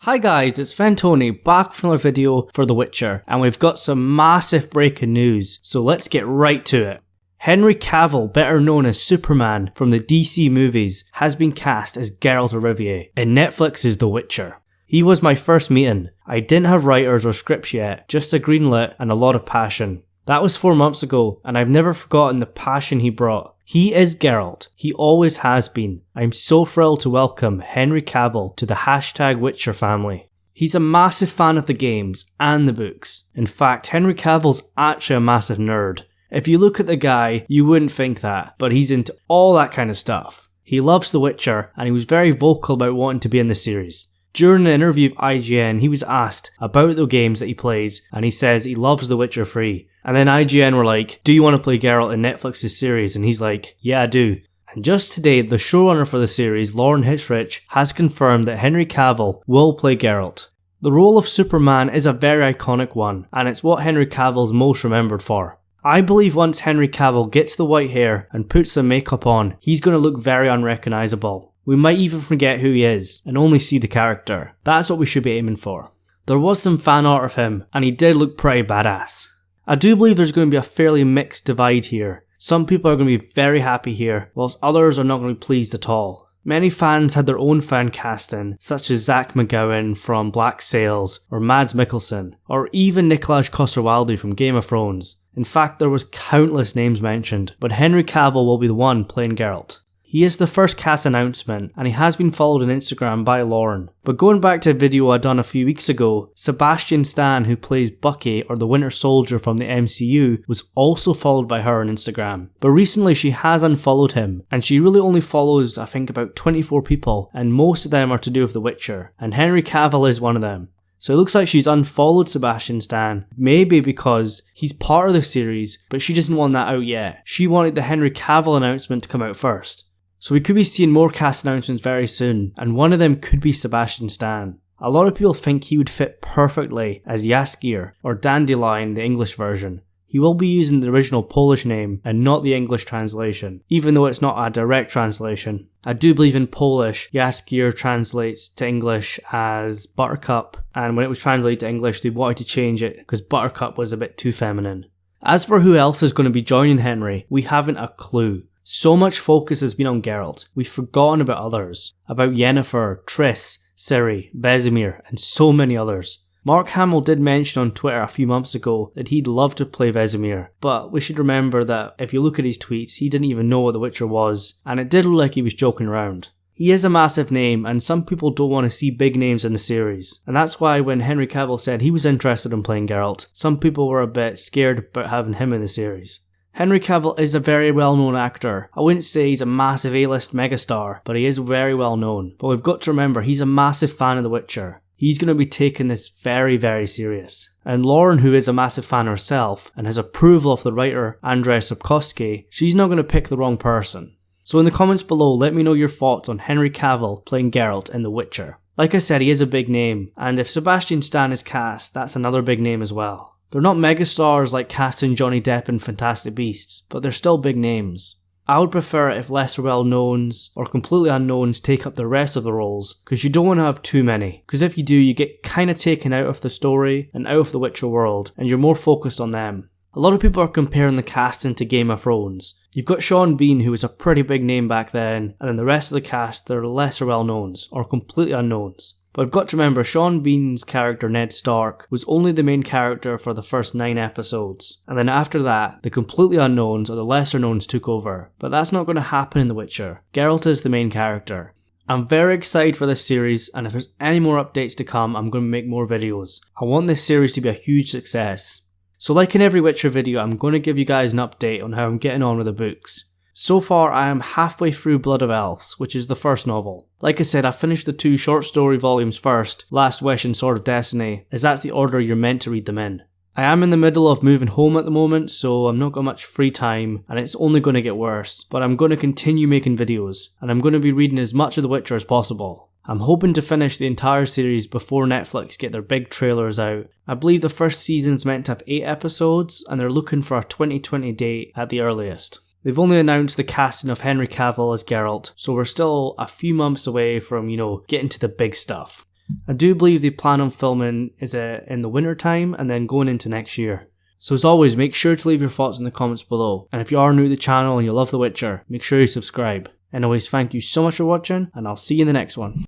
Hi guys, it's Fentony back with another video for The Witcher, and we've got some massive breaking news, so let's get right to it. Henry Cavill, better known as Superman from the DC movies, has been cast as Geralt of Rivia in Netflix's The Witcher. He was my first meeting. I didn't have writers or scripts yet, just a greenlit and a lot of passion. That was 4 months ago, and I've never forgotten the passion he brought. He is Geralt. He always has been. I'm so thrilled to welcome Henry Cavill to the #Witcher family. He's a massive fan of the games and the books. In fact, Henry Cavill's actually a massive nerd. If you look at the guy, you wouldn't think that, but he's into all that kind of stuff. He loves The Witcher, and he was very vocal about wanting to be in the series. During an interview with IGN, he was asked about the games that he plays, and he says he loves The Witcher 3. And then IGN were like, do you want to play Geralt in Netflix's series? And he's like, yeah I do. And just today, the showrunner for the series, Lauren Hitchrich, has confirmed that Henry Cavill will play Geralt. The role of Superman is a very iconic one, and it's what Henry Cavill's most remembered for. I believe once Henry Cavill gets the white hair and puts the makeup on, he's going to look very unrecognisable. We might even forget who he is and only see the character. That's what we should be aiming for. There was some fan art of him, and he did look pretty badass. I do believe there's going to be a fairly mixed divide here. Some people are going to be very happy here, whilst others are not going to be pleased at all. Many fans had their own fan casting, such as Zach McGowan from Black Sails, or Mads Mikkelsen, or even Nikolaj Coster-Waldau from Game of Thrones. In fact, there was countless names mentioned, but Henry Cavill will be the one playing Geralt. He is the first cast announcement, and he has been followed on Instagram by Lauren. But going back to a video I done a few weeks ago, Sebastian Stan, who plays Bucky or the Winter Soldier from the MCU, was also followed by her on Instagram. But recently she has unfollowed him, and she really only follows I think about 24 people, and most of them are to do with The Witcher, and Henry Cavill is one of them. So it looks like she's unfollowed Sebastian Stan, maybe because he's part of the series, but she doesn't want that out yet. She wanted the Henry Cavill announcement to come out first. So we could be seeing more cast announcements very soon, and one of them could be Sebastian Stan. A lot of people think he would fit perfectly as Jaskier, or Dandelion, the English version. He will be using the original Polish name and not the English translation, even though it's not a direct translation. I do believe in Polish, Jaskier translates to English as Buttercup, and when it was translated to English they wanted to change it because Buttercup was a bit too feminine. As for who else is going to be joining Henry, we haven't a clue. So much focus has been on Geralt, we've forgotten about others. About Yennefer, Triss, Ciri, Vesemir, and so many others. Mark Hamill did mention on Twitter a few months ago that he'd love to play Vesemir, but we should remember that if you look at his tweets, he didn't even know what The Witcher was, and it did look like he was joking around. He is a massive name, and some people don't want to see big names in the series, and that's why when Henry Cavill said he was interested in playing Geralt, some people were a bit scared about having him in the series. Henry Cavill is a very well known actor. I wouldn't say he's a massive A-list megastar, but he is very well known. But we've got to remember he's a massive fan of The Witcher. He's going to be taking this very, very serious. And Lauren, who is a massive fan herself and has approval of the writer Andrzej Sapkowski, she's not going to pick the wrong person. So in the comments below, let me know your thoughts on Henry Cavill playing Geralt in The Witcher. Like I said, he is a big name, and if Sebastian Stan is cast, that's another big name as well. They're not megastars like casting Johnny Depp in Fantastic Beasts, but they're still big names. I would prefer it if lesser well-knowns or completely unknowns take up the rest of the roles, because you don't want to have too many, because if you do you get kinda taken out of the story and out of the Witcher world, and you're more focused on them. A lot of people are comparing the casting to Game of Thrones. You've got Sean Bean, who was a pretty big name back then, and then the rest of the cast they're lesser well-knowns or completely unknowns. But I've got to remember, Sean Bean's character Ned Stark was only the main character for the first 9 episodes, and then after that, the completely unknowns or the lesser knowns took over. But that's not going to happen in The Witcher. Geralt is the main character. I'm very excited for this series, and if there's any more updates to come, I'm going to make more videos. I want this series to be a huge success. So like in every Witcher video, I'm going to give you guys an update on how I'm getting on with the books. So far I am halfway through Blood of Elves, which is the first novel. Like I said, I finished the 2 short story volumes first, Last Wish and Sword of Destiny, as that's the order you're meant to read them in. I am in the middle of moving home at the moment, so I'm not got much free time, and it's only going to get worse, but I'm going to continue making videos, and I'm going to be reading as much of The Witcher as possible. I'm hoping to finish the entire series before Netflix get their big trailers out. I believe the first season's meant to have 8 episodes, and they're looking for a 2020 date at the earliest. They've only announced the casting of Henry Cavill as Geralt, so we're still a few months away from, getting to the big stuff. I do believe they plan on filming in the winter time and then going into next year. So as always, make sure to leave your thoughts in the comments below. And if you are new to the channel and you love The Witcher, make sure you subscribe. Anyways, thank you so much for watching, and I'll see you in the next one.